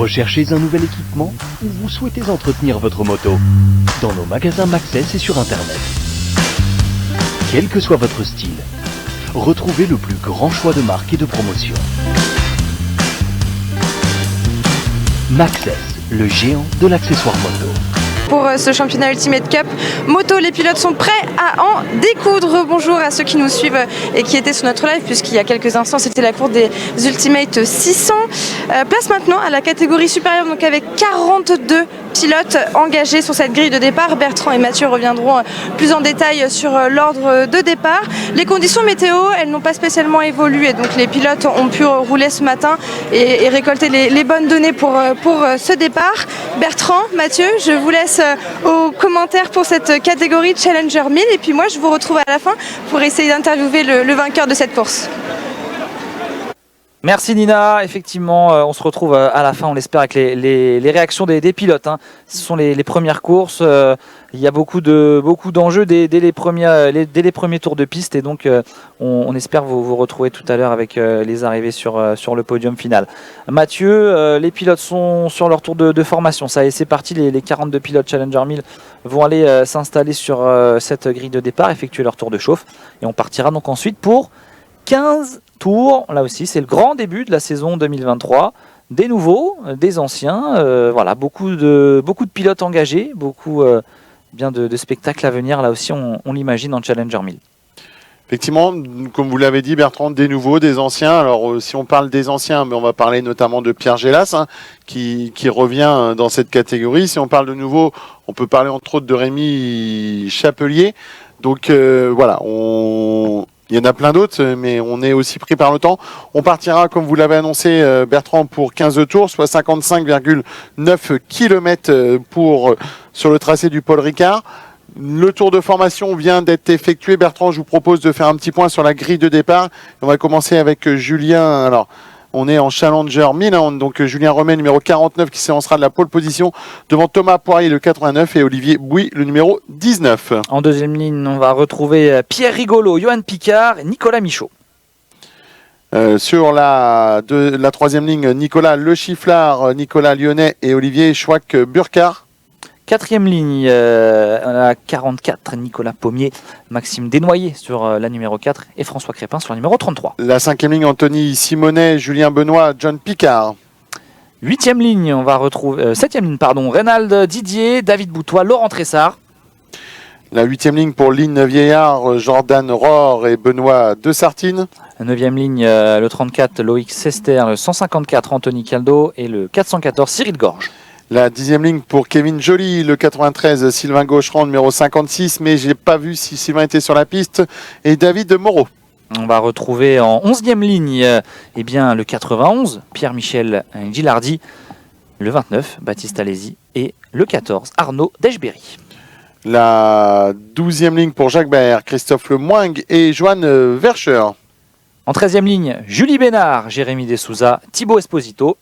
recherchez un nouvel équipement ou vous souhaitez entretenir votre moto? Dans nos magasins Maxxis et sur Internet. Quel que soit votre style, retrouvez le plus grand choix de marques et de promotions. Maxxis, le géant de l'accessoire moto. Pour ce championnat Ultimate Cup moto, les pilotes sont prêts à en découdre. Bonjour à ceux qui nous suivent et qui étaient sur notre live, puisqu'il y a quelques instants c'était la course des Ultimate 600. Place maintenant à la catégorie supérieure, donc avec 42 pilotes engagés sur cette grille de départ. Bertrand et Mathieu reviendront plus en détail sur l'ordre de départ. Les conditions météo, elles n'ont pas spécialement évolué, donc les pilotes ont pu rouler ce matin et récolter les bonnes données pour ce départ. Bertrand, Mathieu, je vous laisse aux commentaires pour cette catégorie Challenger 1000 et puis moi je vous retrouve à la fin pour essayer d'interviewer le vainqueur de cette course. Merci Nina, effectivement on se retrouve à la fin, on l'espère, avec les réactions des pilotes. Ce sont les premières courses, il y a beaucoup d'enjeux dès les premiers tours de piste et donc on espère vous retrouver tout à l'heure avec les arrivées sur le podium final. Mathieu, les pilotes sont sur leur tour de formation, ça y est, c'est parti, les 42 pilotes Challenger 1000 vont aller s'installer sur cette grille de départ, effectuer leur tour de chauffe et on partira donc ensuite pour 15 tours. Là aussi c'est le grand début de la saison 2023, des nouveaux, des anciens, voilà, beaucoup de pilotes engagés, beaucoup bien de spectacles à venir, là aussi on l'imagine en Challenger 1000. Effectivement, comme vous l'avez dit Bertrand, des nouveaux, des anciens. Alors si on parle des anciens, mais on va parler notamment de Pierre Gélas qui revient dans cette catégorie. Si on parle de nouveaux, on peut parler entre autres de Rémi Chapelier. Donc voilà, il y en a plein d'autres, mais on est aussi pris par le temps. On partira, comme vous l'avez annoncé, Bertrand, pour 15 tours, soit 55,9 km sur le tracé du Paul Ricard. Le tour de formation vient d'être effectué. Bertrand, je vous propose de faire un petit point sur la grille de départ. On va commencer avec Julien. Alors, on est en Challenger 1000, donc Julien Remet, numéro 49, qui s'élancera de la pole position devant Thomas Poirier, le 89, et Olivier Bouy, le numéro 19. En deuxième ligne, on va retrouver Pierre Rigolo, Johan Picard et Nicolas Michaud. Sur la troisième ligne, Nicolas Le Chifflard, Nicolas Lyonnais et Olivier Schwack-Burkhardt. Quatrième ligne, la 44, Nicolas Pommier, Maxime Desnoyers sur la numéro 4 et François Crépin sur la numéro 33. La cinquième ligne, Anthony Simonet, Julien Benoît, John Picard. Huitième ligne, on va retrouver septième ligne, Reynald Didier, David Boutois, Laurent Tressard. La huitième ligne pour Lynn Vieillard, Jordan Rohr et Benoît De Sartine. Neuvième ligne, le 34, Loïc Sester, le 154, Anthony Caldo et le 414, Cyril Gorge. La dixième ligne pour Kevin Joly, le 93, Sylvain Gaucherand, numéro 56, mais je n'ai pas vu si Sylvain était sur la piste, et David Moreau. On va retrouver en 11e ligne le 91, Pierre-Michel Gilardi, le 29, Baptiste Alési, et le 14, Arnaud Deschberry. La 12e ligne pour Jacques Baer, Christophe Lemoing et Joanne Verscher. En 13e ligne, Julie Bénard, Jérémy Dessouza, Thibaut Esposito.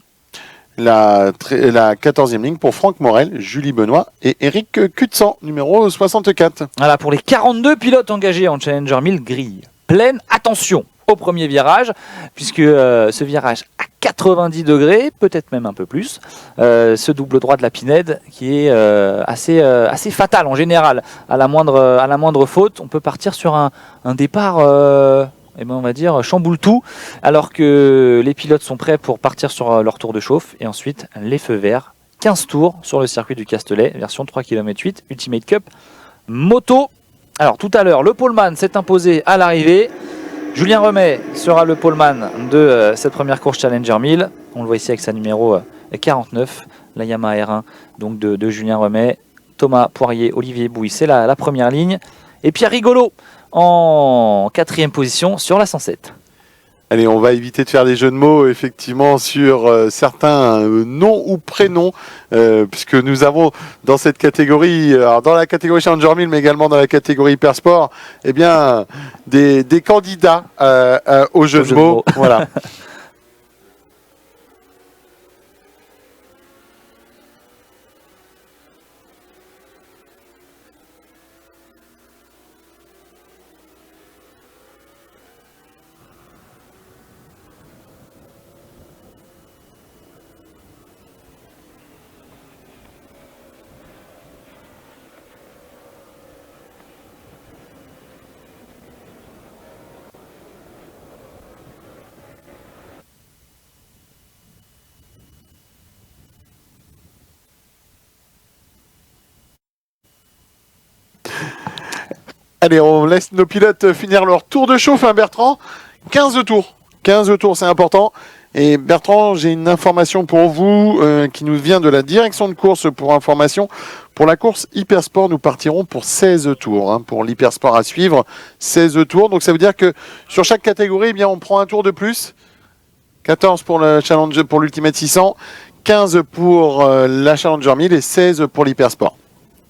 La 14e ligne pour Franck Morel, Julie Benoît et Eric Cutsan, numéro 64. Voilà, pour les 42 pilotes engagés en Challenger 1000, grille pleine. Attention au premier virage, puisque ce virage à 90 degrés, peut-être même un peu plus, ce double droit de la Pinède qui est assez fatal en général. À la moindre faute, on peut partir sur un départ... on va dire chamboule tout, alors que les pilotes sont prêts pour partir sur leur tour de chauffe et ensuite les feux verts, 15 tours sur le circuit du Castellet, version 3 km 8, Ultimate Cup moto. Alors tout à l'heure, le poleman s'est imposé à l'arrivée. Julien Remet sera le poleman de cette première course Challenger 1000. On le voit ici avec sa numéro 49, la Yamaha R1 donc de Julien Remet. Thomas Poirier, Olivier Bouy, c'est la première ligne. Et Pierre Rigolo en 4e position sur la 107. Allez, on va éviter de faire des jeux de mots, effectivement, sur certains noms ou prénoms, puisque nous avons dans cette catégorie, alors dans la catégorie Challenger 1000, mais également dans la catégorie Hypersport, eh bien, des candidats aux jeux de mots. Voilà. Allez, on laisse nos pilotes finir leur tour de chauffe, hein, Bertrand. 15 tours. 15 tours, c'est important. Et Bertrand, j'ai une information pour vous qui nous vient de la direction de course pour information. Pour la course Hypersport, nous partirons pour 16 tours. Hein, pour l'Hypersport à suivre, 16 tours. Donc ça veut dire que sur chaque catégorie, eh bien, on prend un tour de plus. 14 pour le Challenger, pour l'Ultimate 600, 15 pour la Challenger 1000 et 16 pour l'Hypersport.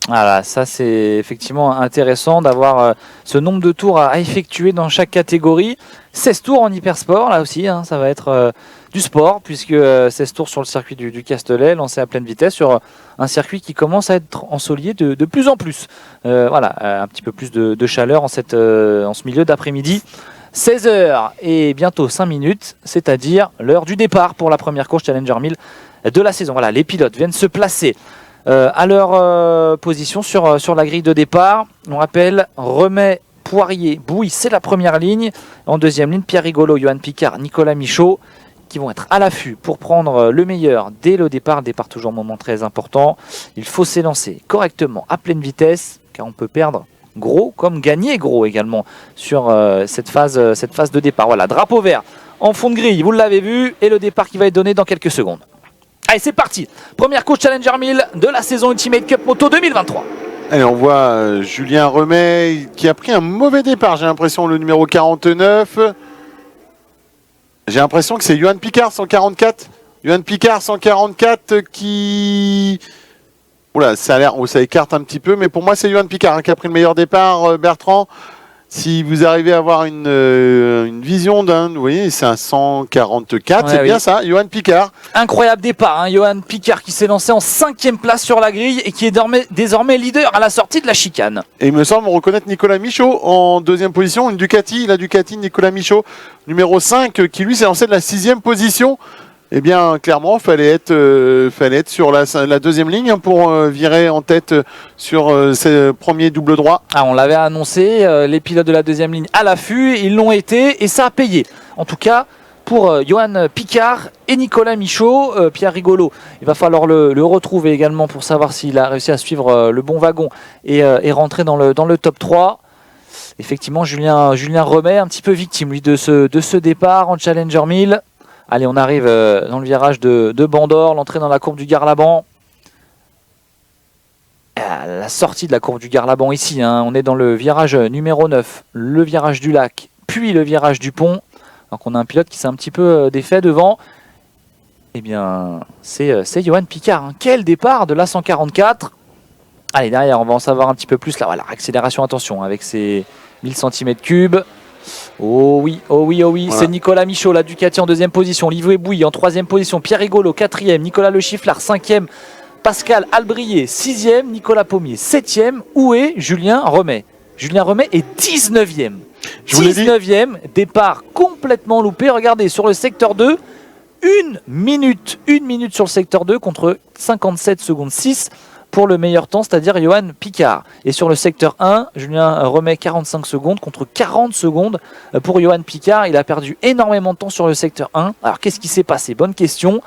Voilà, ça c'est effectivement intéressant d'avoir ce nombre de tours à effectuer dans chaque catégorie. 16 tours en hypersport, là aussi, hein, ça va être du sport, puisque 16 tours sur le circuit du Castellet, lancé à pleine vitesse sur un circuit qui commence à être ensoleillé de plus en plus. Voilà, un petit peu plus de chaleur en ce milieu d'après-midi. 16h et bientôt 5 minutes, c'est-à-dire l'heure du départ pour la première course Challenger 1000 de la saison. Voilà, les pilotes viennent se placer à leur position sur la grille de départ. On rappelle, Remet, Poirier, Bouy, c'est la première ligne. En deuxième ligne, Pierre Rigolo, Johan Picard, Nicolas Michaud, qui vont être à l'affût pour prendre le meilleur dès le départ. Départ toujours un moment très important. Il faut s'élancer correctement à pleine vitesse, car on peut perdre gros comme gagner gros également sur cette phase de départ. Voilà, drapeau vert en fond de grille, vous l'avez vu, et le départ qui va être donné dans quelques secondes. Allez, c'est parti. Première course Challenger 1000 de la saison Ultimate Cup Moto 2023. Allez, on voit Julien Remet qui a pris un mauvais départ, j'ai l'impression, le numéro 49. J'ai l'impression que c'est Johan Picard, 144. Johan Picard, 144 qui... Oula, ça a l'air, ça écarte un petit peu, mais pour moi c'est Johan Picard hein, qui a pris le meilleur départ, Bertrand. Si vous arrivez à avoir une vision d'un, vous voyez, c'est un 144, ouais, c'est bien ça, Johan Picard. Incroyable départ, hein, Johan Picard qui s'est lancé en 5e place sur la grille et qui est désormais leader à la sortie de la chicane. Et il me semble reconnaître Nicolas Michaud en deuxième position, une Ducati, la Ducati Nicolas Michaud, numéro 5, qui lui s'est lancé de la 6e position. Eh bien, clairement, fallait être sur la deuxième ligne pour virer en tête sur ce premier double droit. Ah, on l'avait annoncé, les pilotes de la deuxième ligne à l'affût, ils l'ont été et ça a payé. En tout cas, pour Johan Picard et Nicolas Michaud, Pierre Rigolo, il va falloir le retrouver également pour savoir s'il a réussi à suivre le bon wagon et rentrer dans le top 3. Effectivement, Julien Remet, un petit peu victime lui de ce départ en Challenger 1000. Allez, on arrive dans le virage de Bandor, l'entrée dans la courbe du Garlaban. La sortie de la courbe du Garlaban ici, hein, on est dans le virage numéro 9, le virage du lac, puis le virage du pont. Donc on a un pilote qui s'est un petit peu défait devant. Eh bien, c'est Johan Picard. Hein. Quel départ de la 144. Allez, derrière, on va en savoir un petit peu plus. Là, voilà, accélération, attention, avec ses 1000 cm3. Oh oui, voilà. C'est Nicolas Michaud, la Ducati en deuxième position, Olivier Bouy en troisième position, Pierre Rigolo, 4e, Nicolas Le Chifflard, 5e, Pascal Albrier, 6e, Nicolas Pommier, 7e. Où est Julien Remet? Julien Remet est 19e. 19e, départ complètement loupé. Regardez, sur le secteur 2, 1 minute sur le secteur 2 contre 57 secondes 6 pour le meilleur temps, c'est-à-dire Johan Picard. Et sur le secteur 1, Julien Remet 45 secondes contre 40 secondes pour Johan Picard. Il a perdu énormément de temps sur le secteur 1. Alors qu'est-ce qui s'est passé? Bonne question.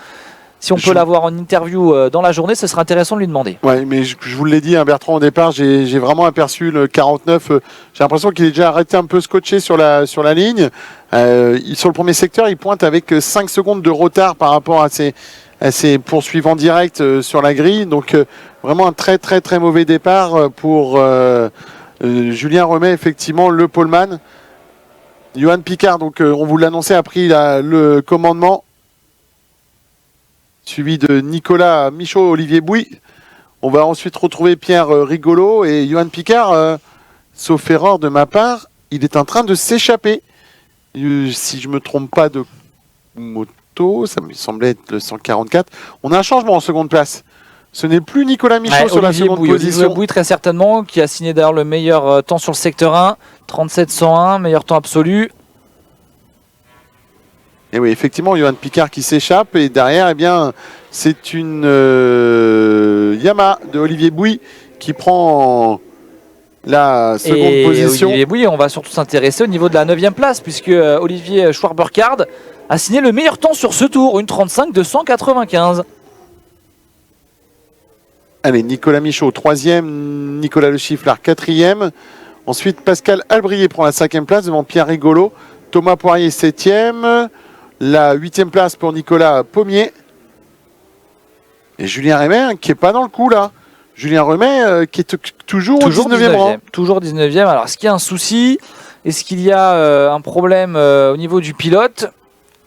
Si on peut l'avoir en interview dans la journée, ce serait intéressant de lui demander. Oui, mais je vous l'ai dit, hein, Bertrand, au départ, j'ai vraiment aperçu le 49. J'ai l'impression qu'il est déjà arrêté un peu scotché sur la ligne. Sur le premier secteur, il pointe avec 5 secondes de retard par rapport à ses poursuivants directs sur la grille. Donc, vraiment un très, très, très mauvais départ pour Julien Remet, effectivement, le poleman. Johan Picard, donc, on vous l'annonçait, a pris le commandement, suivi de Nicolas Michaud, Olivier Bouy. On va ensuite retrouver Pierre Rigolo et Johan Picard, sauf erreur de ma part, il est en train de s'échapper. Si je ne me trompe pas de moto, ça me semblait être le 144. On a un changement en seconde place. Ce n'est plus Nicolas Michaud sur Olivier la seconde position. Olivier Bouy, très certainement, qui a signé d'ailleurs le meilleur temps sur le secteur 1, 37-101, meilleur temps absolu. Et oui, effectivement, Johan Picard qui s'échappe. Et derrière, eh bien, c'est une Yamaha de Olivier Bouy qui prend la seconde position. Olivier Bouy, on va surtout s'intéresser au niveau de la 9e place, puisque Olivier Schwarberkard a signé le meilleur temps sur ce tour, une 35-295. Allez, Nicolas Michaud, 3e, Nicolas Le Chifflard, 4e. Ensuite, Pascal Albrier prend la 5e place devant Pierre Rigolo. Thomas Poirier 7e. La 8e place pour Nicolas Pommier. Et Julien Remet qui n'est pas dans le coup là. Julien Remet qui est toujours au 19e rang. Toujours 19e. Alors, est-ce qu'il y a un souci? Est-ce qu'il y a un problème au niveau du pilote?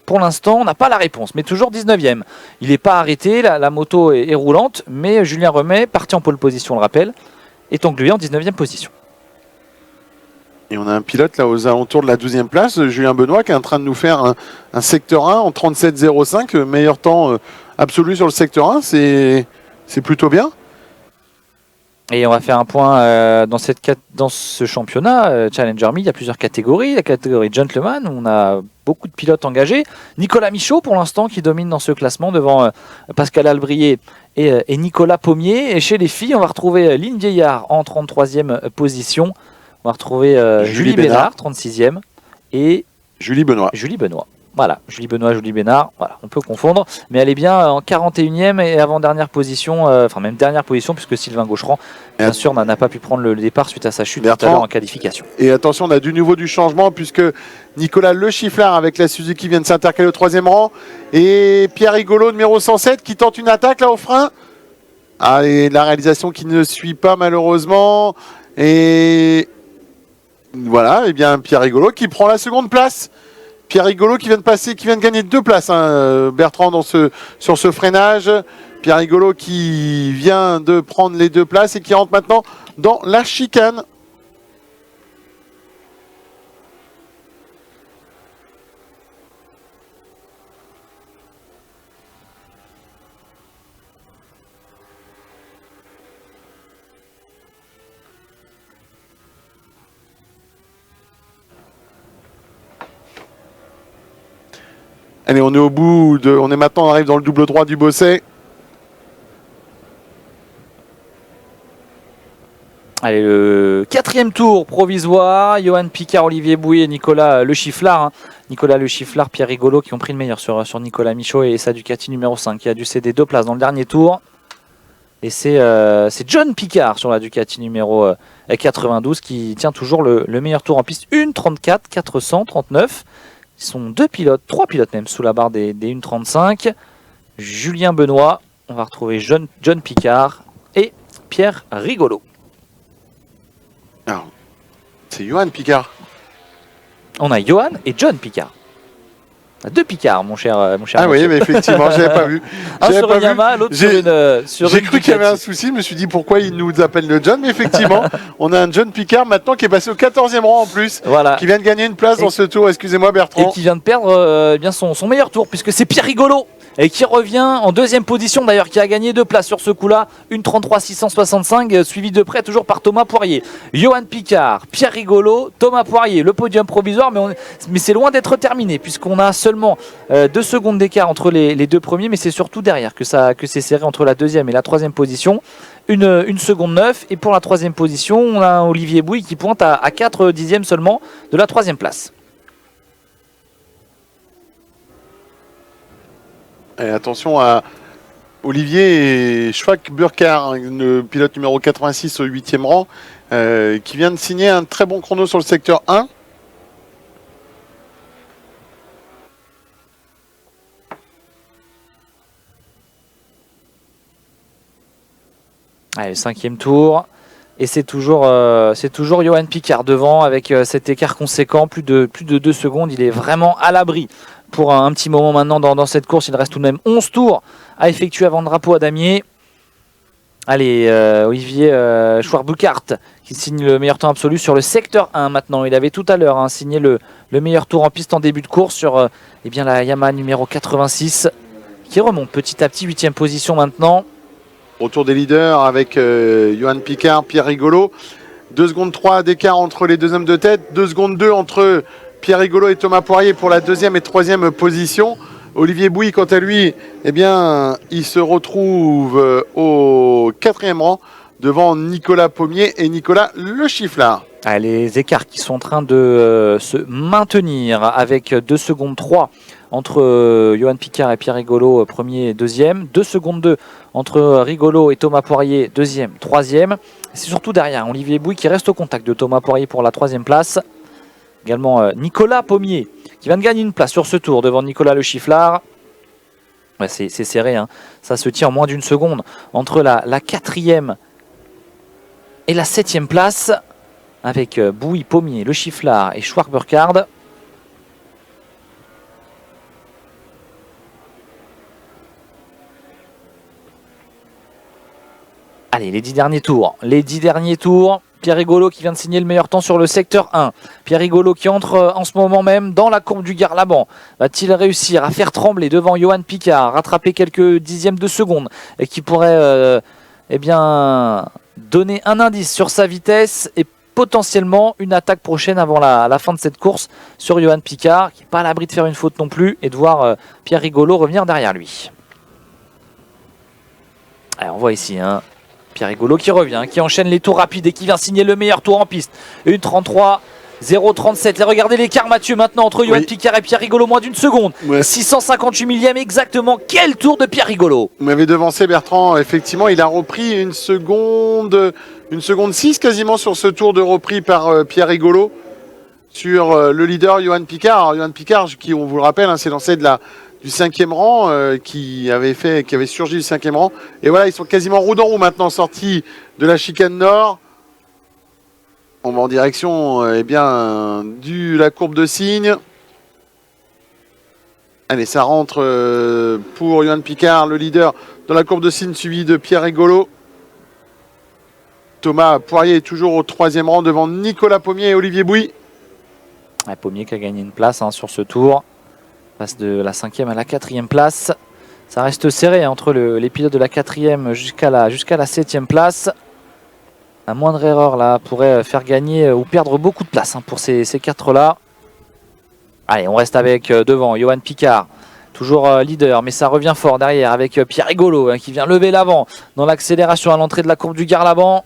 Pour l'instant, on n'a pas la réponse, mais toujours 19e. Il n'est pas arrêté, la moto est roulante, mais Julien Remet, parti en pole position, on le rappelle, est englué en 19e position. Et on a un pilote là aux alentours de la 12e place, Julien Benoît, qui est en train de nous faire un secteur 1 en 37,05, meilleur temps absolu sur le secteur 1, c'est plutôt bien. Et on va faire un point dans ce championnat Challenger 1000. Il y a plusieurs catégories. La catégorie Gentleman, on a beaucoup de pilotes engagés. Nicolas Michaud, pour l'instant, qui domine dans ce classement devant Pascal Albrier et Nicolas Pommier. Et chez les filles, on va retrouver Lynn Vieillard en 33e position. On va retrouver Julie Bénard, 36e. Et Julie Benoît. Voilà, Julie Bénard, voilà, on peut confondre, mais elle est bien en 41e et avant-dernière position, enfin même dernière position, puisque Sylvain Gaucherand, bien sûr, n'a pas pu prendre le départ suite à sa chute tout à l'heure en qualification. Et attention, on a du nouveau du changement, puisque Nicolas Le Chifflard avec la Suzuki vient de s'intercaler au 3e rang, et Pierre Rigolo, numéro 107, qui tente une attaque là au frein. Ah, et la réalisation qui ne suit pas malheureusement, et voilà, et bien Pierre Rigolo qui prend la seconde place. Pierre Rigolo qui vient de gagner 2 places, hein, Bertrand, sur ce freinage. Pierre Rigolo qui vient de prendre les 2 places et qui rentre maintenant dans la chicane. Allez, on est au bout on arrive dans le double droit du Bosset. Allez, le 4e tour provisoire. Johan Picard, Olivier Bouy et Nicolas Le Chifflard. Hein. Nicolas Le Chifflard, Pierre Rigolo qui ont pris le meilleur sur Nicolas Michaud et sa Ducati numéro 5 qui a dû céder 2 places dans le dernier tour. Et c'est John Picard sur la Ducati numéro 92 qui tient toujours le meilleur tour en piste. 1,34 439. Ils sont 3 pilotes même sous la barre des 1,35. Julien Benoît, on va retrouver John Picard et Pierre Rigolo. Alors, c'est Johan Picard. On a Johan et John Picard. On a 2 Picards, mon cher. Ah monsieur. oui, mais effectivement, je n'avais pas vu. Un sur une Yamaha, l'autre sur une J'ai cru qu'il y avait un souci, je me suis dit pourquoi il nous appelle le John, mais effectivement, on a un John Picard maintenant qui est passé au 14e rang en plus, voilà. Qui vient de gagner une place dans ce tour, excusez-moi Bertrand. Et qui vient de perdre bien son meilleur tour, puisque c'est Pierre Rigolo. Et qui revient en 2e position d'ailleurs, qui a gagné 2 places sur ce coup-là, 1,33 665, suivi de près toujours par Thomas Poirier. Johan Picard, Pierre Rigolo, Thomas Poirier, le podium provisoire, mais c'est loin d'être terminé, puisqu'on a seulement 2 secondes d'écart entre les 2 premiers, mais c'est surtout derrière que c'est serré entre la 2e et la 3e position. Une seconde 9, et pour la 3e position, on a Olivier Bouy qui pointe à 4 dixièmes seulement de la 3e place. Et attention à Olivier Schwack-Burkhardt, le pilote numéro 86 au 8e rang, qui vient de signer un très bon chrono sur le secteur 1. Allez, le 5e tour. Et c'est toujours Johan Picard devant avec cet écart conséquent, plus de 2 secondes. Il est vraiment à l'abri pour un petit moment maintenant dans cette course. Il reste tout de même 11 tours à effectuer avant le drapeau à damier. Allez, Olivier Schwarzbukart qui signe le meilleur temps absolu sur le secteur 1 maintenant. Il avait tout à l'heure signé le meilleur tour en piste en début de course sur la Yamaha numéro 86 qui remonte petit à petit, 8e position maintenant. Retour des leaders avec Johan Picard, Pierre Rigolo. 2 secondes 3 d'écart entre les 2 hommes de tête. 2 secondes 2 entre Pierre Rigolo et Thomas Poirier pour la 2e et 3e position. Olivier Bouy, quant à lui, il se retrouve au 4e rang devant Nicolas Pommier et Nicolas Le Chifflard. Les écarts qui sont en train de se maintenir avec 2 secondes 3 entre Johan Picard et Pierre Rigolo, premier et deuxième. 2 secondes 2 entre Rigolo et Thomas Poirier, deuxième, troisième. C'est surtout derrière Olivier Bouy qui reste au contact de Thomas Poirier pour la troisième place. Également Nicolas Pommier qui vient de gagner une place sur ce tour devant Nicolas Le Chifflard. Ouais, c'est serré, hein. Ça se tient en moins d'une seconde entre la quatrième et la septième place avec Bouy, Pommier, Le Chifflard et Schwarberkard. Allez, les 10 derniers tours. Les 10 derniers tours. Pierre Rigolo qui vient de signer le meilleur temps sur le secteur 1. Pierre Rigolo qui entre en ce moment même dans la courbe du Garlaban. Va-t-il réussir à faire trembler devant Johan Picard, rattraper quelques dixièmes de seconde et qui pourrait eh bien, donner un indice sur sa vitesse et potentiellement une attaque prochaine avant la fin de cette course sur Johan Picard qui n'est pas à l'abri de faire une faute non plus et de voir Pierre Rigolo revenir derrière lui. Alors, on voit ici Pierre Rigolo qui revient, qui enchaîne les tours rapides et qui vient signer le meilleur tour en piste. Une 33, 0,37. Et regardez l'écart, Mathieu, maintenant entre Johan Picard et Pierre Rigolo, moins d'une seconde. 658 millième exactement. Quel tour de Pierre Rigolo! Vous m'avez devancé, Bertrand. Effectivement, il a repris une seconde 6 quasiment sur ce tour de repris par Pierre Rigolo sur le leader Johan Picard. Alors, Johan Picard, qui, on vous le rappelle, s'est lancé du 5e rang, qui avait surgi du 5e rang. Et voilà, ils sont quasiment roue dans roue maintenant, sortis de la chicane nord. On va en direction de la courbe de cygne. Allez, ça rentre pour Johan Picard, le leader, dans la courbe de cygne, suivi de Pierre Rigolo. Thomas Poirier est toujours au 3e rang devant Nicolas Pommier et Olivier Bouy. Pommier qui a gagné une place sur ce tour. Passe de la 5e à la 4e place. Ça reste serré entre les pilotes de la 4e jusqu'à la 7e place. La moindre erreur là pourrait faire gagner ou perdre beaucoup de place pour ces 4-là. Allez, on reste avec devant Johan Picard. Toujours leader, mais ça revient fort derrière avec Pierre Rigolo qui vient lever l'avant dans l'accélération à l'entrée de la courbe du Garlaban.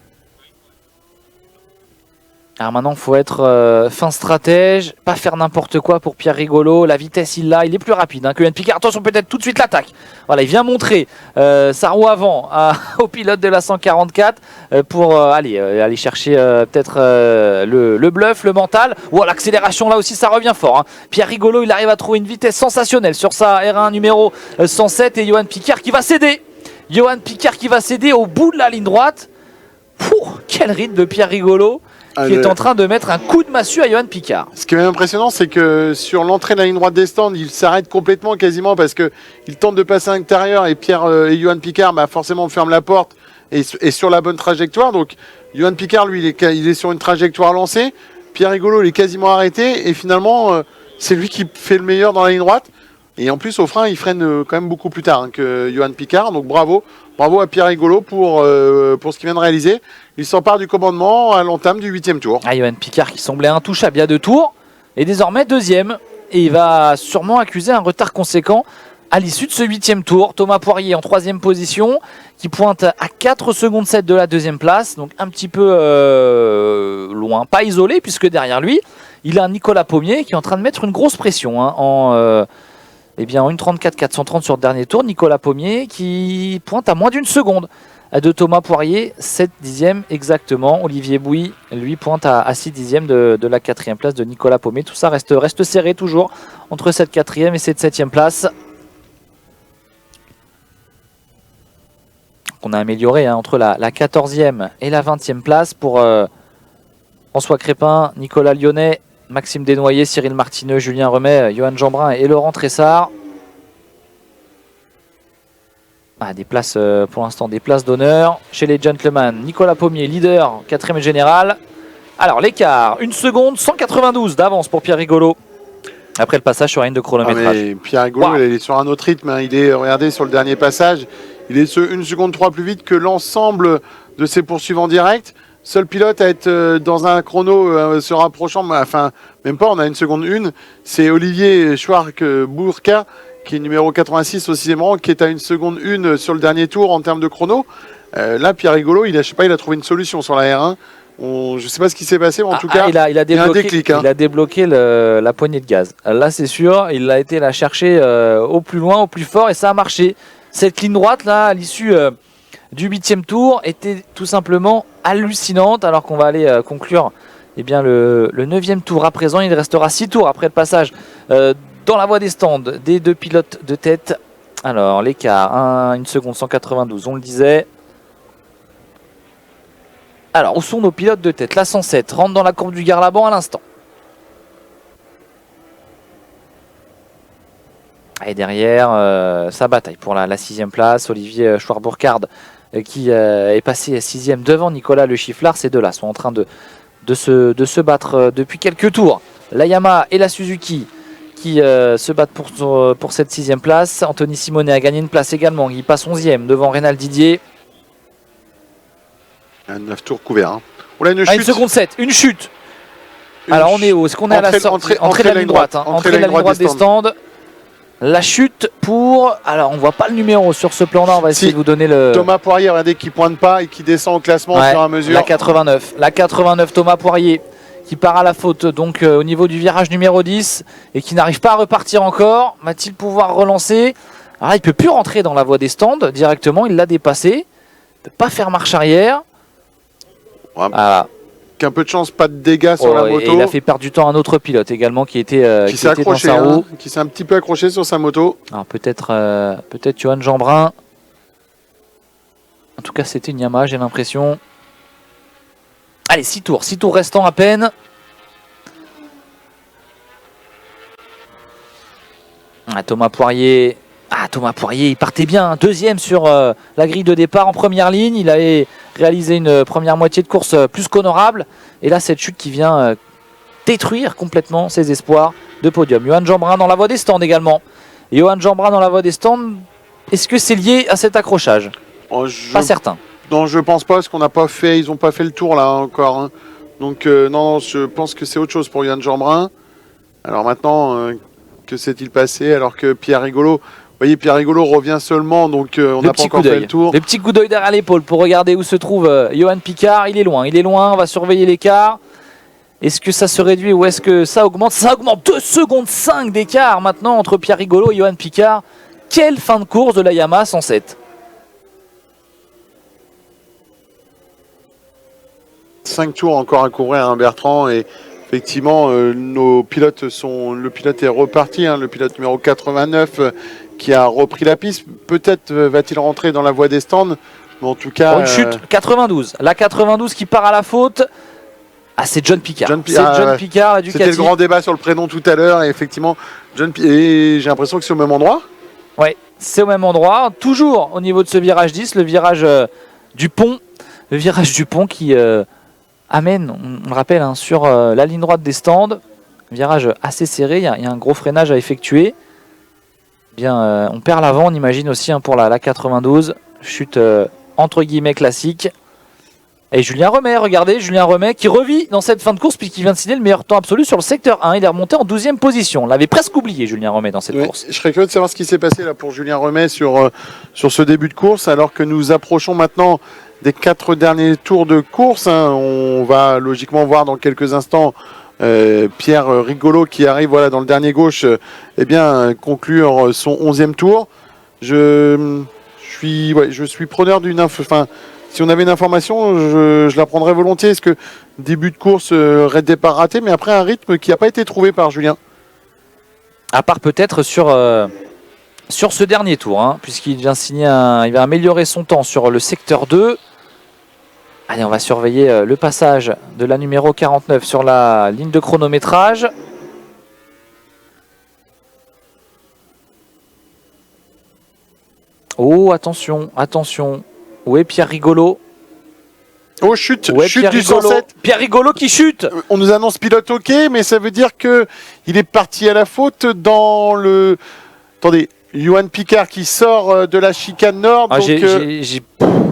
Alors maintenant, il faut être fin stratège, pas faire n'importe quoi pour Pierre Rigolo. La vitesse, il l'a, il est plus rapide que Johan Picard. Attention, peut-être tout de suite l'attaque. Voilà, il vient montrer sa roue avant au pilote de la 144 pour aller chercher peut-être le bluff, le mental. Ou l'accélération, là aussi, ça revient fort. Pierre Rigolo, il arrive à trouver une vitesse sensationnelle sur sa R1 numéro 107 et Johan Picard qui va céder. Johan Picard qui va céder au bout de la ligne droite. Quel rythme de Pierre Rigolo qui est en train de mettre un coup de massue à Johan Picard. Ce qui est même impressionnant, c'est que sur l'entrée de la ligne droite des stands, il s'arrête complètement quasiment parce qu'il tente de passer à l'intérieur et Johan Picard forcément ferme la porte et est sur la bonne trajectoire. Donc Johan Picard, lui, il est sur une trajectoire lancée. Pierre Rigolo, il est quasiment arrêté et finalement, c'est lui qui fait le meilleur dans la ligne droite. Et en plus, au frein, il freine quand même beaucoup plus tard que Johan Picard. Donc bravo à Pierre Rigolo pour ce qu'il vient de réaliser. Il s'empare du commandement à l'entame du 8e tour. Johan Picard qui semblait intouchable il y a 2 tours est désormais 2e. Et il va sûrement accuser un retard conséquent à l'issue de ce 8e tour. Thomas Poirier en 3e position qui pointe à 4 secondes 7 de la 2e place. Donc un petit peu loin, pas isolé puisque derrière lui, il a Nicolas Pommier qui est en train de mettre une grosse pression en 1,34 430 sur le dernier tour. Nicolas Pommier qui pointe à moins d'une seconde de Thomas Poirier, 7 dixièmes exactement. Olivier Bouy, lui, pointe à 6 dixièmes de la 4e place de Nicolas Pommier. Tout ça reste serré toujours entre cette 4e et cette 7e place. On a amélioré entre la 14e et la 20e place pour François Crépin, Nicolas Lyonnais, Maxime Desnoyers, Cyril Martineux, Julien Remet, Johan Jeanbrun et Laurent Tressard. Des places pour l'instant, des places d'honneur chez les gentlemen. Nicolas Pommier, leader, 4e général. Alors l'écart, 1 seconde 192 d'avance pour Pierre Rigolo. Après le passage sur la ligne de chronométrage. Pierre Rigolo, il est sur un autre rythme. Il est, regardez, sur le dernier passage, il est 1 seconde 3 plus vite que l'ensemble de ses poursuivants directs. Seul pilote à être dans un chrono se rapprochant, même pas, on a 1 seconde 1. C'est Olivier Schwark-Bourka, qui est numéro 86 au 6e rang, qui est à 1 seconde 1 sur le dernier tour en termes de chrono. Là, Pierre Rigolo, il a trouvé une solution sur la R1. Je sais pas ce qui s'est passé, mais en tout Ah, cas, il a y a un débloqué, déclic, hein. il a débloqué la poignée de gaz. Là, c'est sûr, il a été la chercher au plus loin, au plus fort, et ça a marché. Cette ligne droite, là, à l'issue du 8e tour, était tout simplement hallucinante, alors qu'on va aller conclure eh bien, le 9e tour à présent. Il restera 6 tours après le passage dans la voie des stands des deux pilotes de tête. Alors, l'écart, 1 seconde 192, on le disait. Alors, où sont nos pilotes de tête? La 107 rentre dans la courbe du Garlaban à l'instant. Et derrière, sa bataille pour la 6e place. Olivier Schwarz-Burkhard qui est passé 6e devant Nicolas Le Chifflard. Ces deux-là sont en train de se battre depuis quelques tours. La Yamaha et la Suzuki qui se battent pour cette 6e place. Anthony Simonet a gagné une place également. Il passe 11e devant Rénal Didier. Un 9 tours couvert. Hein. On a une Ah, chute. 1 seconde 7, une chute. Alors on est où? Est-ce qu'on est à la sortie? Entrée de la ligne droite. Entrée de la ligne droite des stands. La chute pour... Alors on voit pas le numéro sur ce plan-là. On va essayer de vous donner le... Thomas Poirier, regardez, qui pointe pas et qui descend au classement au fur et à mesure. La 89. La 89, Thomas Poirier qui part à la faute donc au niveau du virage numéro 10 et qui n'arrive pas à repartir encore. Va-t-il pouvoir relancer? Alors là, il peut plus rentrer dans la voie des stands directement. Il l'a dépassé. Il peut pas faire marche arrière. Ouais. Voilà. Un peu de chance, pas de dégâts sur la moto. Et il a fait perdre du temps à un autre pilote également qui était, qui s'est accroché, dans sa roue. qui s'est un petit peu accroché sur sa moto. Alors peut-être Johan Jeanbrun. En tout cas, c'était une Yamaha, j'ai l'impression. Allez, 6 tours restants à peine. Thomas Poirier, il partait bien, 2e sur la grille de départ en première ligne. Il avait réalisé une première moitié de course plus qu'honorable. Et là, cette chute qui vient détruire complètement ses espoirs de podium. Johan Jeanbrun dans la voie des stands également. Et Johan Jeanbrun dans la voie des stands, est-ce que c'est lié à cet accrochage? Pas certain. Non, je pense pas, parce qu'on n'a pas fait, ils n'ont pas fait le tour là encore. Hein. Donc non, je pense que c'est autre chose pour Johan Jeanbrun. Alors maintenant, que s'est-il passé alors que Pierre Rigolo... Vous voyez, Pierre Rigolo revient seulement, donc on n'a pas encore fait le tour. Le petit coup d'œil derrière l'épaule pour regarder où se trouve Johan Picard. Il est loin, on va surveiller l'écart. Est-ce que ça se réduit ou est-ce que ça augmente? Ça augmente, 2 secondes 5 d'écart maintenant entre Pierre Rigolo et Johan Picard. Quelle fin de course de la Yamaha 107. 5 tours encore à courir, hein, Bertrand, et effectivement, nos pilotes le pilote est reparti, hein, le pilote numéro 89 qui a repris la piste. Peut-être va-t-il rentrer dans la voie des stands, mais en tout cas... Une chute, 92. La 92 qui part à la faute. Ah, c'est John Picard. John Picard, C'était le grand débat sur le prénom tout à l'heure, et effectivement, et j'ai l'impression que c'est au même endroit. Oui, c'est au même endroit. Toujours au niveau de ce virage 10, le virage du pont. Le virage du pont qui amène, on le rappelle, hein, sur la ligne droite des stands. Virage assez serré, il y a un gros freinage à effectuer. Bien, on perd l'avant, on imagine aussi, hein, pour la 92. Chute entre guillemets classique. Et Julien Remet, regardez, Julien Remet qui revit dans cette fin de course puisqu'il vient de signer le meilleur temps absolu sur le secteur 1. Il est remonté en 12e position. On l'avait presque oublié, Julien Remet, dans cette course. Je serais curieux de savoir ce qui s'est passé là pour Julien Remet sur ce début de course, alors que nous approchons maintenant des 4 derniers tours de course. Hein. On va logiquement voir dans quelques instants Pierre Rigolo qui arrive dans le dernier gauche, conclure son 11e tour. Je suis preneur d'une info. Enfin, si on avait une information, je la prendrais volontiers. Est-ce que début de course, départ raté, mais après un rythme qui n'a pas été trouvé par Julien? À part peut-être sur ce dernier tour, hein, puisqu'il vient signer il va améliorer son temps sur le secteur 2. Allez, on va surveiller le passage de la numéro 49 sur la ligne de chronométrage. Oh, attention. Où est Pierre Rigolo? Oh, chute Pierre du Rigolo. 107. Pierre Rigolo qui chute. On nous annonce pilote OK, mais ça veut dire que il est parti à la faute dans le... Attendez, Johan Picard qui sort de la chicane nord.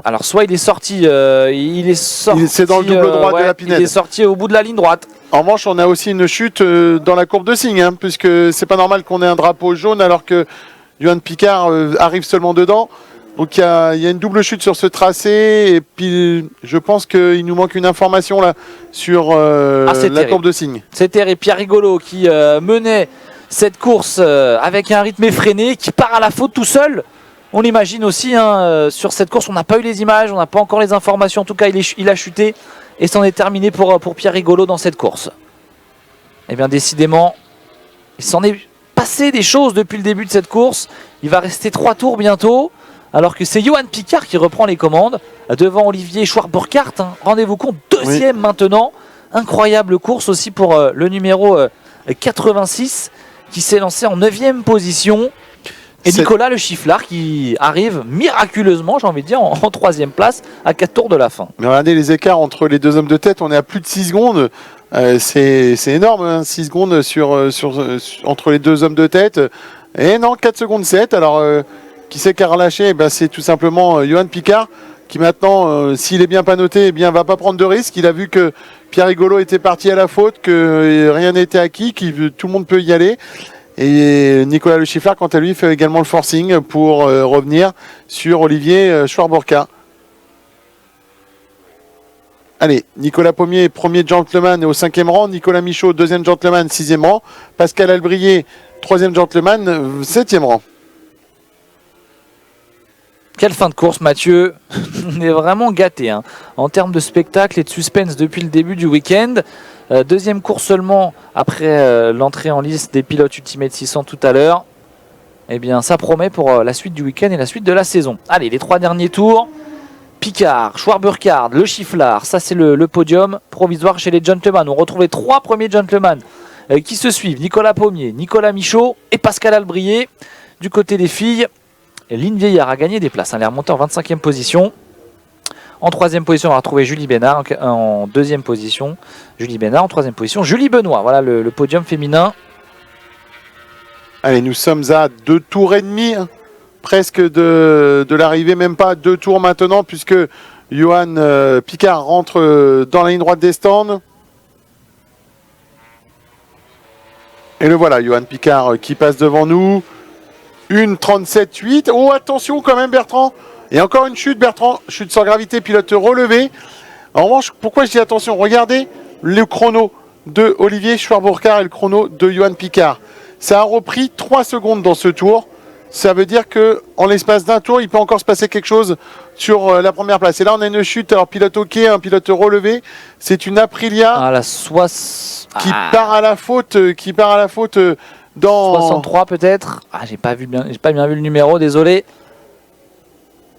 Alors soit il est sorti, c'est dans le double droit de la Pinède. Il est sorti au bout de la ligne droite. En revanche, on a aussi une chute dans la courbe de signe, hein, puisque c'est pas normal qu'on ait un drapeau jaune alors que Johan Picard arrive seulement dedans. Donc il y a une double chute sur ce tracé. Et puis je pense qu'il nous manque une information là sur la terrible. courbe de signe. C'était Pierre Rigolo qui menait cette course avec un rythme effréné, qui part à la faute tout seul. On l'imagine aussi sur cette course. On n'a pas eu les images, on n'a pas encore les informations. En tout cas, il a chuté et c'en est terminé pour Pierre Rigolo dans cette course. Et bien décidément, il s'en est passé des choses depuis le début de cette course. Il va rester 3 tours bientôt, alors que c'est Johan Picard qui reprend les commandes devant Olivier Schwarz-Burkhardt. Rendez-vous compte, deuxième maintenant. Incroyable course aussi pour le numéro 86 qui s'est lancé en 9e position. Et Nicolas Le Chifflard qui arrive miraculeusement, j'ai envie de dire, en 3e place à 4 tours de la fin. Mais regardez les écarts entre les deux hommes de tête, on est à plus de 6 secondes. C'est énorme, hein, 6 secondes entre les deux hommes de tête. Et non, 4 secondes 7. Alors, qui c'est qui a relâché? C'est tout simplement Johan Picard, qui maintenant, s'il est bien pas noté, eh bien, va pas prendre de risque. Il a vu que Pierre Rigolo était parti à la faute, que rien n'était acquis, que tout le monde peut y aller. Et Nicolas Le Chifflard, quant à lui, fait également le forcing pour revenir sur Olivier Schwarz-Burkhardt. Allez, Nicolas Pommier, premier gentleman au 5e rang. Nicolas Michaud, 2e gentleman, 6e rang. Pascal Albrier, 3e gentleman, 7e rang. Quelle fin de course, Mathieu. On est vraiment gâtés en termes de spectacle et de suspense depuis le début du week-end. Deuxième course seulement après l'entrée en liste des pilotes Ultimate 600 tout à l'heure. Eh bien, ça promet pour la suite du week-end et la suite de la saison. Allez, les 3 derniers tours. Picard, Schwarz-Burkhardt, Le Chifflard. Ça, c'est le podium provisoire chez les gentlemen. On retrouve les 3 premiers gentlemen qui se suivent. Nicolas Pommier, Nicolas Michaud et Pascal Albrier. Du côté des filles, Lynn Vieillard a gagné des places. Elle est remontée en 25e position. En 3e position, on va retrouver Julie Bénard. En 2e position, Julie Bénard. En 3e position, Julie Benoît. Voilà le podium féminin. Allez, nous sommes à 2 tours et demi, presque de l'arrivée, même pas 2 tours maintenant, puisque Johan Picard rentre dans la ligne droite des stands. Et le voilà, Johan Picard qui passe devant nous. 1,37,8. Oh, attention quand même, Bertrand. Et encore une chute, Bertrand. Chute sans gravité, pilote relevé. En revanche, pourquoi je dis attention? Regardez le chrono de Olivier Schwarz-Burkhardt et le chrono de Johan Picard. Ça a repris 3 secondes dans ce tour. Ça veut dire que en l'espace d'un tour, il peut encore se passer quelque chose sur la première place. Et là, on a une chute. Alors, pilote OK, un pilote relevé. C'est une Aprilia qui part à la faute, dans 63 peut-être. J'ai pas bien vu le numéro, désolé.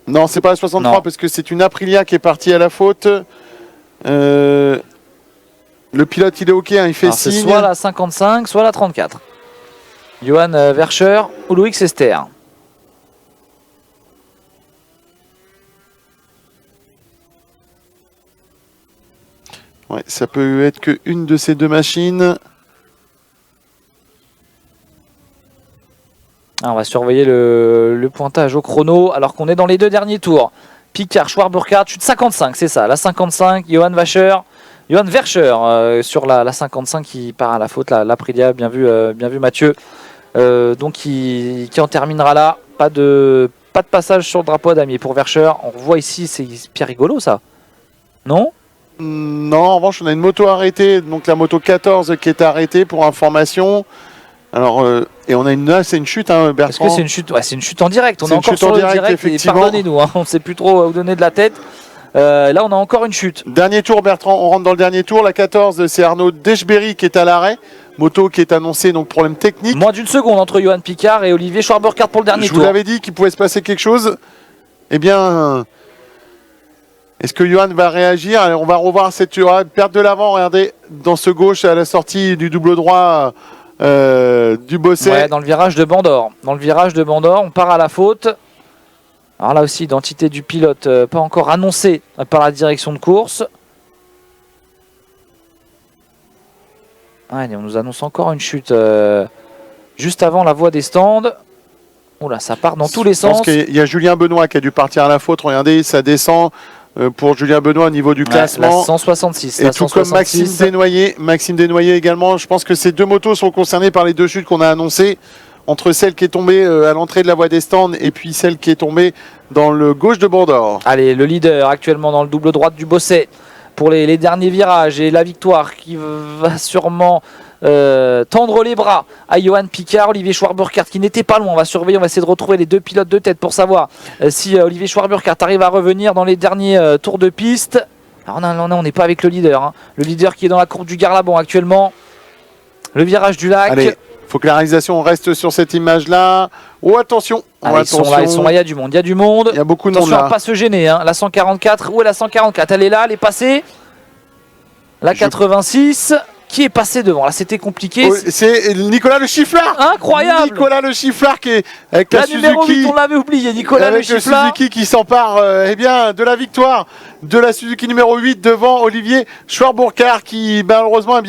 Non, c'est pas la 63 non. Parce que c'est une Aprilia qui est partie à la faute. Le pilote, il est OK, il fait signe. C'est soit la 55, soit la 34. Johan Verscher ou Loïc Sester. Ouais, ça peut être qu'une de ces deux machines. On va surveiller le pointage au chrono alors qu'on est dans les 2 derniers tours. Picard, Schwarz-Burkhardt, chute 55, c'est ça. La 55, Johan Verscher sur la 55 qui part à la faute. L'Aprilia, bien vu Mathieu. Donc qui en terminera là. Pas de passage sur le drapeau à damier pour Verscher. On revoit ici, c'est Pierre Rigolo ça. Non ? Non, en revanche on a une moto arrêtée. Donc la moto 14 qui est arrêtée pour information. Alors, et on a c'est une chute, Bertrand. Est-ce que c'est une chute? Ouais, c'est une chute en direct. On est encore sur le direct. Et pardonnez-nous, on ne sait plus trop où donner de la tête. Là, on a encore une chute. Dernier tour, Bertrand. On rentre dans le dernier tour. La 14, c'est Arnaud Deschberry qui est à l'arrêt. Moto qui est annoncée, donc problème technique. Moins d'une seconde entre Johan Picard et Olivier Schwarz-Burkhardt pour le dernier tour. Je vous l'avais dit qu'il pouvait se passer quelque chose. Eh bien, est-ce que Johan va réagir? On va revoir cette perte de l'avant. Regardez, dans ce gauche à la sortie du double droit. Du Bosset. Ouais, dans le virage de Bandor. On part à la faute. Alors là aussi, identité du pilote pas encore annoncée par la direction de course. Allez, on nous annonce encore une chute juste avant la voie des stands. Oula, ça part dans tous les sens. Je pense qu'il y a Julien Benoît qui a dû partir à la faute. Regardez, ça descend. Pour Julien Benoît au niveau du classement. La 166. Et tout comme Maxime Desnoyers également. Je pense que ces 2 motos sont concernées par les 2 chutes qu'on a annoncées. entre celle qui est tombée à l'entrée de la voie des stands et puis celle qui est tombée dans le gauche de Bordor. Allez, le leader actuellement dans le double droite du Bosset pour les derniers virages et la victoire qui va sûrement tendre les bras à Johan Picard. Olivier Schwarz-Burkhardt qui n'était pas loin, on va surveiller, on va essayer de retrouver les deux pilotes de tête pour savoir si Olivier Schwarz-Burkhardt arrive à revenir dans les derniers tours de piste. Alors on n'est pas avec le leader, hein. Le leader qui est dans la courbe du Garlabon actuellement, le virage du lac. Allez, faut que la réalisation reste sur cette image là. Oh attention, Ils sont là, il y a du monde, il y a beaucoup de monde là. Attention à pas se gêner, hein. La 144, où est la 144? Elle est là, elle est passée. La 86, qui est passée devant? Là, c'était compliqué. Oh, c'est Nicolas Le Chifflard. Incroyable. Nicolas Le Chifflard qui est avec la numéro Suzuki. 8, on l'avait oublié. Nicolas Le Chifflard. Suzuki qui s'empare de la victoire de la Suzuki numéro 8 devant Olivier Schwarz-Burkhardt qui malheureusement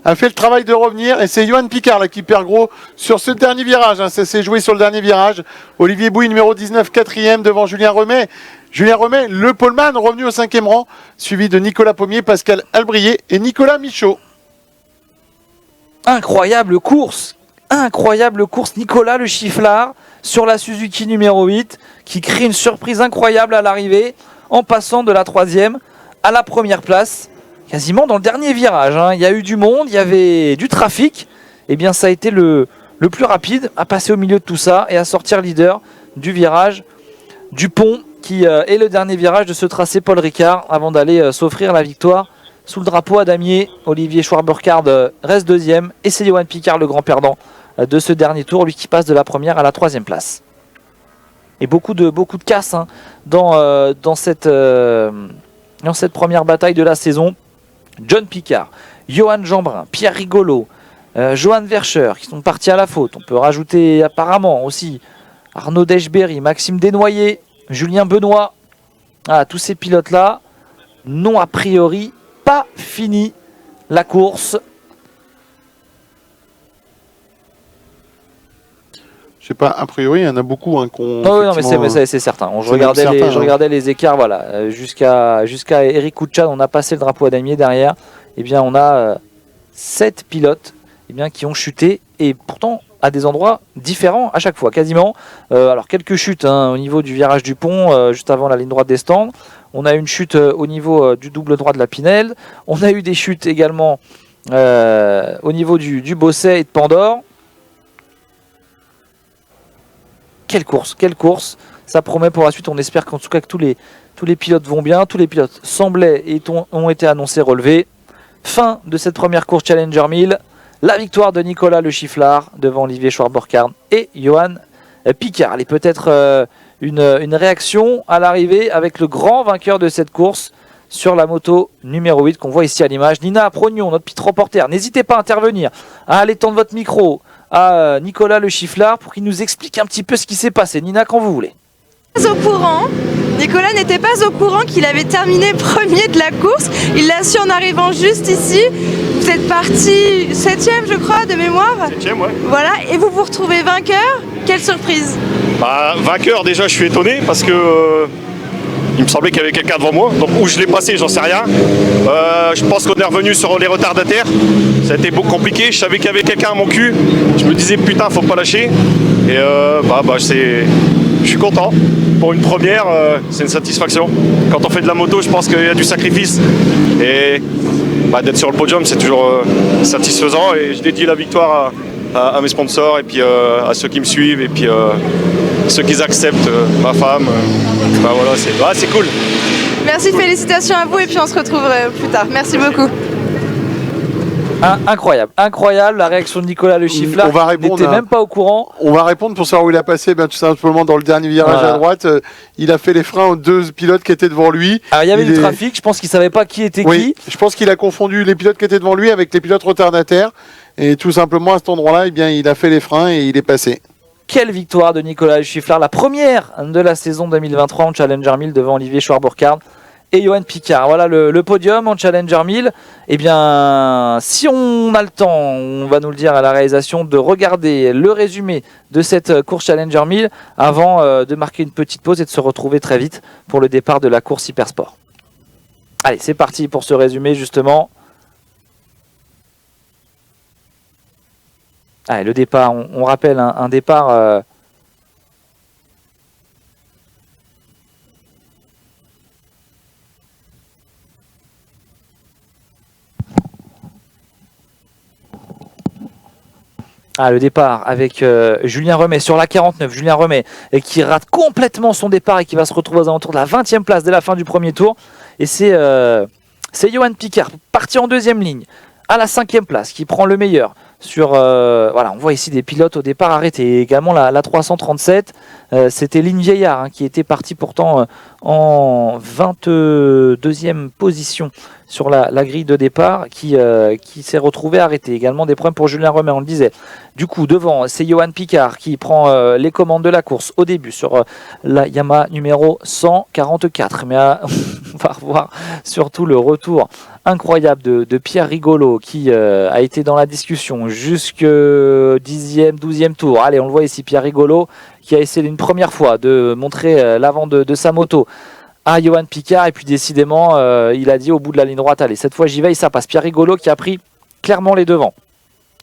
a fait le travail de revenir. Et c'est Johan Picard là, qui perd gros sur ce dernier virage. Hein. Ça s'est joué sur le dernier virage. Olivier Bouy numéro 19, 4e devant Julien Remet. Julien Remet, le poleman, revenu au 5e rang, suivi de Nicolas Pommier, Pascal Albrier et Nicolas Michaud. Incroyable course, Nicolas Le Chifflard sur la Suzuki numéro 8 qui crée une surprise incroyable à l'arrivée en passant de la 3e à la première place, quasiment dans le dernier virage. Hein. Il y a eu du monde, il y avait du trafic, et bien ça a été le plus rapide à passer au milieu de tout ça et à sortir leader du virage du pont qui est le dernier virage de ce tracé Paul Ricard avant d'aller s'offrir la victoire sous le drapeau à damier. Olivier Schwarz-Burkhardt reste 2e et c'est Johan Picard le grand perdant de ce dernier tour, lui qui passe de la 1re à la 3e place. Et beaucoup de casse hein, dans cette première bataille de la saison. John Picard, Johan Jeanbrun, Pierre Rigolo, Johan Verscher qui sont partis à la faute. On peut rajouter apparemment aussi Arnaud Deschberry, Maxime Desnoyers, Julien Benoît. Tous ces pilotes-là n'ont a priori pas fini la course. Je sais pas, a priori, il y en a beaucoup hein, qu'on. Non, mais c'est certain. Je regardais les écarts, voilà, jusqu'à Eric Kouchad, on a passé le drapeau à damier derrière. Eh bien, on a 7 pilotes qui ont chuté et pourtant à des endroits différents à chaque fois, quasiment. Alors quelques chutes hein, au niveau du virage du pont, juste avant la ligne droite des stands. On a une chute au niveau du double droit de la Pinède. On a eu des chutes également au niveau du Bosset et de Pandore. Quelle course. Ça promet pour la suite. On espère qu'en tout cas que tous les pilotes vont bien. Tous les pilotes semblaient et ont été annoncés relevés. Fin de cette première course Challenger 1000. La victoire de Nicolas Le Chifflard devant Olivier Schwarz-Burkhardt et Johan Picard. Allez, peut-être une réaction à l'arrivée avec le grand vainqueur de cette course sur la moto numéro 8 qu'on voit ici à l'image. Nina Prognon, notre pit reporter. N'hésitez pas à intervenir, à aller tendre votre micro à Nicolas Le Chifflard pour qu'il nous explique un petit peu ce qui s'est passé. Nina, quand vous voulez. Au courant. Nicolas n'était pas au courant qu'il avait terminé premier de la course. Il l'a su en arrivant juste ici. Vous êtes parti 7e, je crois, de mémoire. 7e, ouais. Voilà, et vous vous retrouvez vainqueur. Quelle surprise. Vainqueur, déjà, je suis étonné parce que il me semblait qu'il y avait quelqu'un devant moi. Donc, où je l'ai passé, j'en sais rien. Je pense qu'on est revenu sur les retardataires. Ça a été beaucoup compliqué. Je savais qu'il y avait quelqu'un à mon cul. Je me disais, putain, faut pas lâcher. Et je suis content. Pour une première, c'est une satisfaction. Quand on fait de la moto, je pense qu'il y a du sacrifice. Et d'être sur le podium, c'est toujours satisfaisant. Et je dédie la victoire à mes sponsors et puis à ceux qui me suivent et puis ceux qui acceptent, ma femme. Voilà, c'est cool. Merci, félicitations à vous et puis on se retrouve plus tard. Merci beaucoup. Incroyable la réaction de Nicolas Le Chifflard. Il n'était même pas au courant. On va répondre pour savoir où il a passé. Tout simplement dans le dernier virage à droite, il a fait les freins aux 2 pilotes qui étaient devant lui. Alors il y avait du trafic, je pense qu'il ne savait pas qui était qui. Je pense qu'il a confondu les pilotes qui étaient devant lui avec les pilotes retardataires. Et tout simplement à cet endroit-là, il a fait les freins et il est passé. Quelle victoire de Nicolas Le Chifflard, la première de la saison 2023 en Challenger 1000 devant Olivier Schwarz-Burkhardt et Johan Picard. Voilà le podium en Challenger 1000. Eh bien, si on a le temps, on va nous le dire à la réalisation, de regarder le résumé de cette course Challenger 1000 avant de marquer une petite pause et de se retrouver très vite pour le départ de la course Hypersport. Allez, c'est parti pour ce résumé justement. Allez, le départ, on rappelle un départ... le départ avec Julien Remet sur la 49, Julien Remet et qui rate complètement son départ et qui va se retrouver aux alentours de la 20e place dès la fin du premier tour. Et c'est Johan Picard, parti en deuxième ligne, à la 5e place, qui prend le meilleur. Voilà, on voit ici des pilotes au départ arrêtés. Et également la 337, c'était Lynn Vieillard qui était parti pourtant en 22e position sur la grille de départ, qui s'est retrouvé arrêté. Également des problèmes pour Julien Remet, on le disait. Du coup, devant, c'est Johan Picard qui prend les commandes de la course au début sur la Yamaha numéro 144. Mais on va revoir surtout le retour incroyable de Pierre Rigolo qui a été dans la discussion jusqu'au 10e, 12e tour. Allez, on le voit ici, Pierre Rigolo qui a essayé une première fois de montrer l'avant de sa moto à Johan Picard et puis décidément il a dit au bout de la ligne droite, allez, cette fois j'y vais, ça passe. Pierre Rigolo qui a pris clairement les devants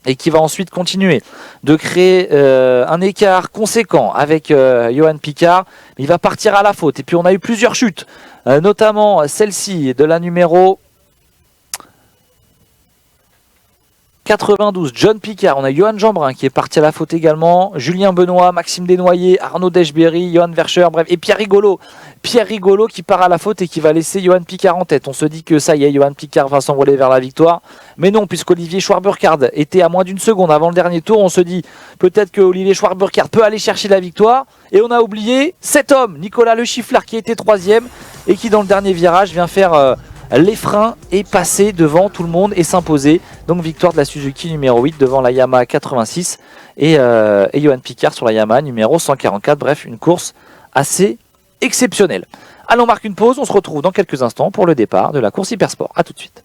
et qui va ensuite continuer de créer un écart conséquent avec Johan Picard. Il va partir à la faute et puis on a eu plusieurs chutes, notamment celle-ci de la numéro 92, John Picard, on a Johan Jeanbrun qui est parti à la faute également, Julien Benoît, Maxime Desnoyers, Arnaud Deschberry, Johan Verscher, bref, et Pierre Rigolo qui part à la faute et qui va laisser Johan Picard en tête. On se dit que ça y est, Johan Picard va s'envoler vers la victoire, mais non, puisqu'Olivier Schwarz-Burkhardt était à moins d'une seconde avant le dernier tour, on se dit peut-être que Olivier Schwarz-Burkhardt peut aller chercher la victoire, et on a oublié cet homme, Nicolas Le Chifflard, qui était 3e et qui dans le dernier virage vient faire... les freins et passer devant tout le monde et s'imposer. Donc victoire de la Suzuki numéro 8 devant la Yamaha 86 et Johan Picard sur la Yamaha numéro 144. Bref, une course assez exceptionnelle. Allons, on marque une pause, on se retrouve dans quelques instants pour le départ de la course Hypersport. A tout de suite.